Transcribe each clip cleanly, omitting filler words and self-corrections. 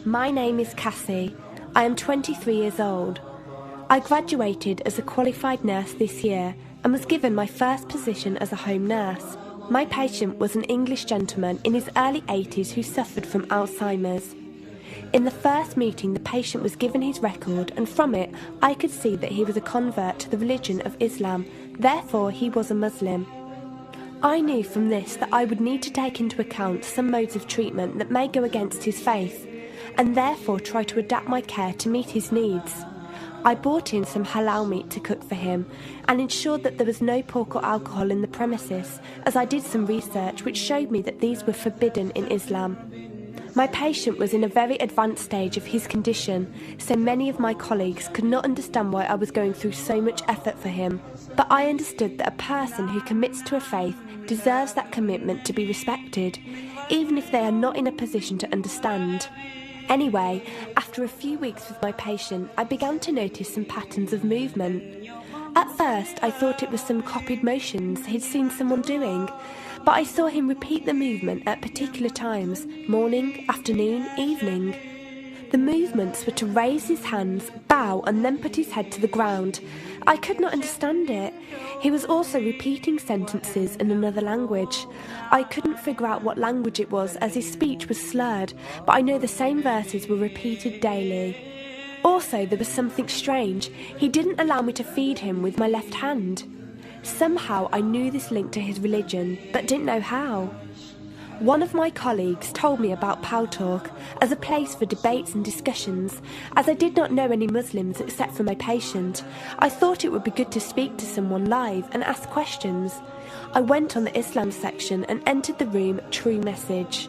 My name is Cassie. I am 23 years old. I graduated as a qualified nurse this year and was given my first position as a home nurse. My patient was an English gentleman in his early 80s who suffered from Alzheimer's. In the first meeting, the patient was given his record, and from it I could see that he was a convert to the religion of Islam, therefore he was a Muslim. I knew from this that I would need to take into account some modes of treatment that may go against his faith, and therefore try to adapt my care to meet his needs. I bought in some halal meat to cook for him and ensured that there was no pork or alcohol in the premises, as I did some research which showed me that these were forbidden in Islam. My patient was in a very advanced stage of his condition, so many of my colleagues could not understand why I was going through so much effort for him. But I understood that a person who commits to a faith deserves that commitment to be respected, even if they are not in a position to understand. Anyway, after a few weeks with my patient, I began to notice some patterns of movement. At first, I thought it was some copied motions he'd seen someone doing, but I saw him repeat the movement at particular times: morning, afternoon, evening. The movements were to raise his hands, bow, and then put his head to the ground. I could not understand it. He was also repeating sentences in another language. I couldn't figure out what language it was, as his speech was slurred, but I know the same verses were repeated daily. Also, there was something strange. He didn't allow me to feed him with my left hand. Somehow I knew this linked to his religion, but didn't know how. One of my colleagues told me about Pal Talk as a place for debates and discussions. As I did not know any Muslims except for my patient, I thought it would be good to speak to someone live and ask questions. I went on the Islam section and entered the room True Message.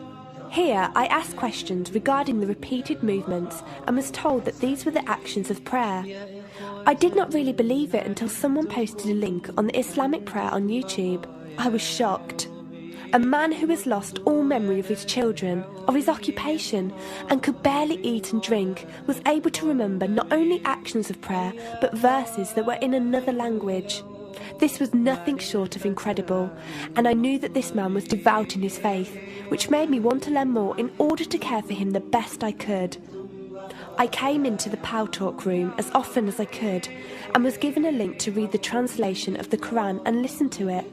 Here I asked questions regarding the repeated movements and was told that these were the actions of prayer. I did not really believe it until someone posted a link on the Islamic prayer on YouTube. I was shocked. A man who has lost all memory of his children, of his occupation, and could barely eat and drink, was able to remember not only actions of prayer, but verses that were in another language. This was nothing short of incredible, and I knew that this man was devout in his faith, which made me want to learn more in order to care for him the best I could. I came into the Pal Talk room as often as I could, and was given a link to read the translation of the Quran and listen to it.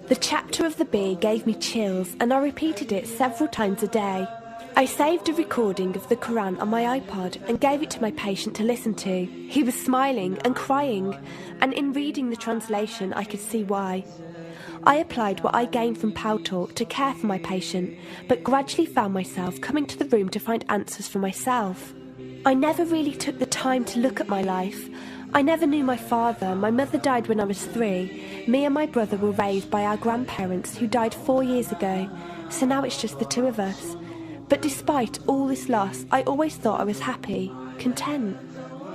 The chapter of the bee gave me chills, and I repeated it several times a day. I saved a recording of the Quran on my iPod and gave it to my patient to listen to. He was smiling and crying, and in reading the translation I could see why. I applied what I gained from Pal Talk to care for my patient, but gradually found myself coming to the room to find answers for myself. I never really took the time to look at my life. I never knew my father. My mother died when I was 3. Me and my brother were raised by our grandparents who died 4 years ago, so now it's just the two of us. But despite all this loss, I always thought I was happy, content.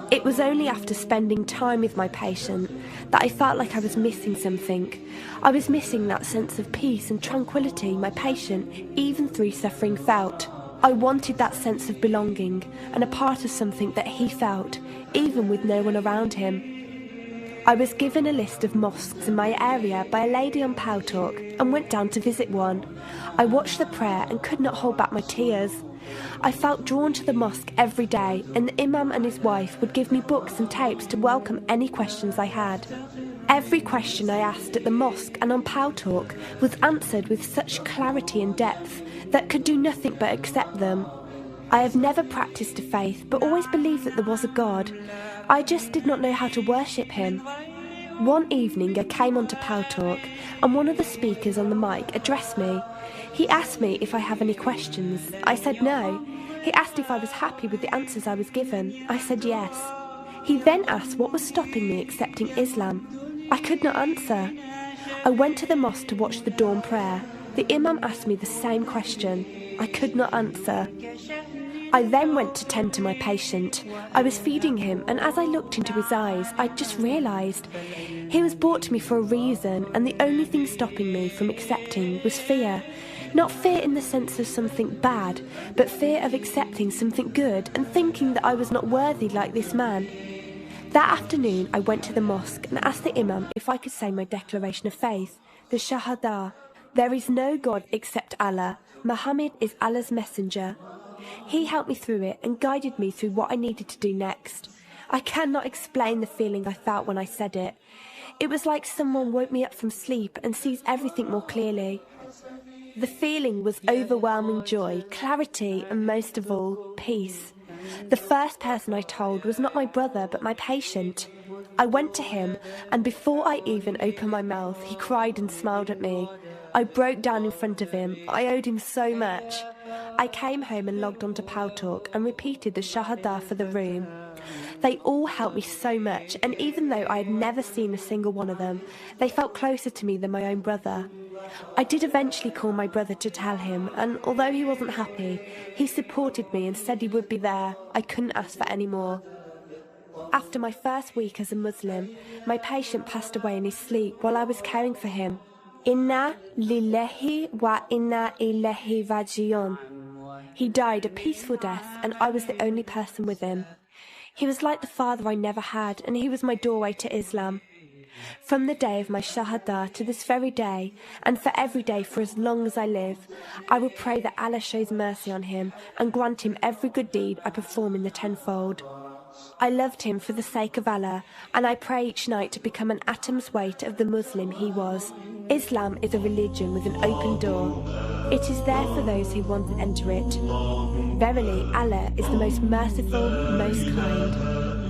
It was only after spending time with my patient that I felt like I was missing something. I was missing that sense of peace and tranquility my patient, even through suffering, felt. I wanted that sense of belonging and a part of something that he felt, even with no one around him. I was given a list of mosques in my area by a lady on Pal Talk and went down to visit one. I watched the prayer and could not hold back my tears. I felt drawn to the mosque every day, and the imam and his wife would give me books and tapes to welcome any questions I had. Every question I asked at the mosque and on Pal Talk was answered with such clarity and depth that could do nothing but accept them. I have never practiced a faith, but always believed that there was a God. I just did not know how to worship him. One evening I came onto Pal Talk, and one of the speakers on the mic addressed me. He asked me if I have any questions. I said no. He asked if I was happy with the answers I was given. I said yes. He then asked what was stopping me accepting Islam. I could not answer. I went to the mosque to watch the dawn prayer. The imam asked me the same question. I could not answer. I then went to tend to my patient. I was feeding him, and as I looked into his eyes, I just realised he was brought to me for a reason, and the only thing stopping me from accepting was fear. Not fear in the sense of something bad, but fear of accepting something good and thinking that I was not worthy like this man. That afternoon, I went to the mosque and asked the imam if I could say my declaration of faith, the Shahada. There is no God except Allah. Muhammad is Allah's messenger. He helped me through it and guided me through what I needed to do next. I cannot explain the feeling I felt when I said it. It was like someone woke me up from sleep and sees everything more clearly. The feeling was overwhelming joy, clarity, and most of all, peace. The first person I told was not my brother, but my patient. I went to him, and before I even opened my mouth, he cried and smiled at me. I broke down in front of him. I owed him so much. I came home and logged onto Paltalk and repeated the Shahada for the room. They all helped me so much, and even though I had never seen a single one of them, they felt closer to me than my own brother. I did eventually call my brother to tell him, and although he wasn't happy, he supported me and said he would be there. I couldn't ask for any more. After my first week as a Muslim, my patient passed away in his sleep while I was caring for him. Inna lillahi wa inna ilaihi raji'un. He died a peaceful death, and I was the only person with him. He was like the father I never had, and he was my doorway to Islam. From the day of my Shahada to this very day, and for every day for as long as I live, I will pray that Allah shows mercy on him and grant him every good deed I perform in the tenfold. I loved him for the sake of Allah, and I pray each night to become an atom's weight of the Muslim he was. Islam is a religion with an open door. It is there for those who want to enter it. Verily, Allah is the most merciful, most kind.